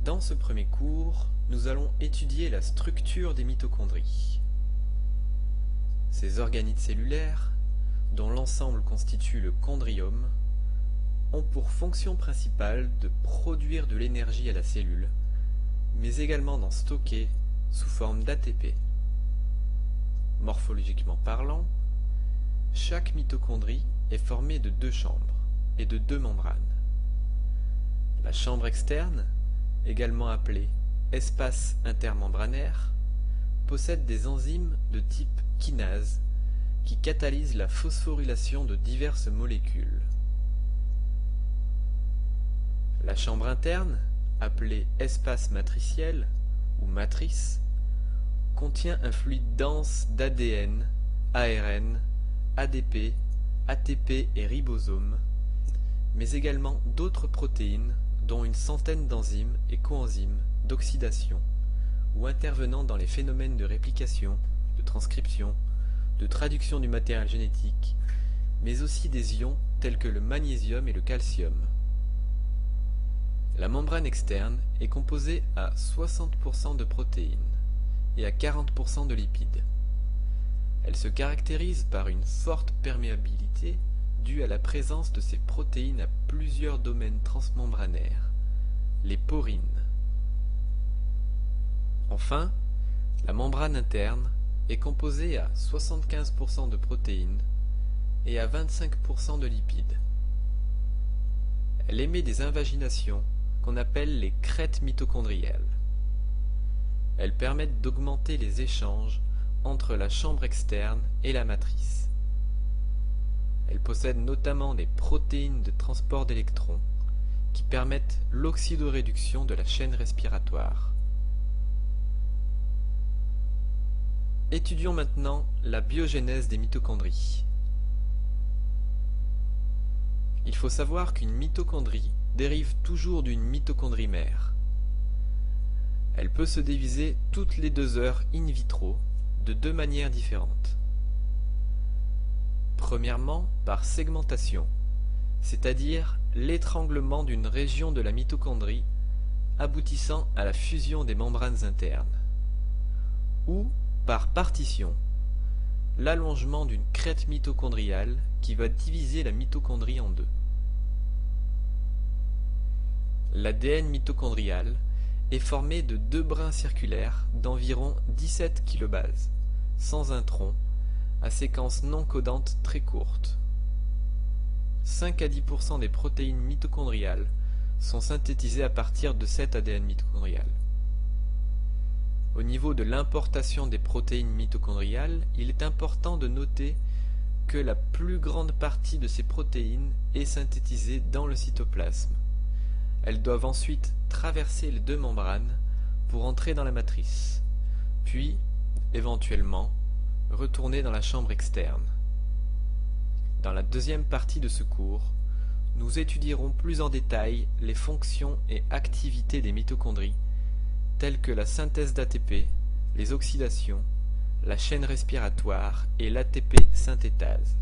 Dans ce premier cours, nous allons étudier la structure des mitochondries. Ces organites cellulaires, dont l'ensemble constitue le chondriome, ont pour fonction principale de produire de l'énergie à la cellule, mais également d'en stocker sous forme d'ATP. Morphologiquement parlant, chaque mitochondrie est formée de deux chambres et de deux membranes. La chambre externe, également appelée espace intermembranaire, possède des enzymes de type kinase qui catalysent la phosphorylation de diverses molécules. La chambre interne, appelée espace matriciel ou matrice, contient un fluide dense d'ADN, ARN, ADP, ATP et ribosomes, mais également d'autres protéines dont une centaine d'enzymes et coenzymes d'oxydation ou intervenant dans les phénomènes de réplication, de transcription, de traduction du matériel génétique, mais aussi des ions tels que le magnésium et le calcium. La membrane externe est composée à 60% de protéines et à 40% de lipides. Elle se caractérise par une forte perméabilité due à la présence de ces protéines à plusieurs domaines transmembranaires, les porines. Enfin, la membrane interne est composée à 75% de protéines et à 25% de lipides. Elle émet des invaginations qu'on appelle les crêtes mitochondriales. Elles permettent d'augmenter les échanges entre la chambre externe et la matrice. Elle possède notamment des protéines de transport d'électrons qui permettent l'oxydoréduction de la chaîne respiratoire. Étudions maintenant la biogénèse des mitochondries. Il faut savoir qu'une mitochondrie dérive toujours d'une mitochondrie mère. Elle peut se diviser toutes les 2 heures in vitro de 2 manières différentes. Premièrement, par segmentation, c'est-à-dire l'étranglement d'une région de la mitochondrie aboutissant à la fusion des membranes internes. Ou par partition, l'allongement d'une crête mitochondriale qui va diviser la mitochondrie en deux. L'ADN mitochondrial est formé de 2 brins circulaires d'environ 17 kilobases, sans intron, à séquence non codante très courte. 5 à 10% des protéines mitochondriales sont synthétisées à partir de cet ADN mitochondrial. Au niveau de l'importation des protéines mitochondriales, il est important de noter que la plus grande partie de ces protéines est synthétisée dans le cytoplasme. Elles doivent ensuite traverser les 2 membranes pour entrer dans la matrice, puis, éventuellement, retourner dans la chambre externe. Dans la deuxième partie de ce cours, nous étudierons plus en détail les fonctions et activités des mitochondries, telles que la synthèse d'ATP, les oxydations, la chaîne respiratoire et l'ATP synthétase.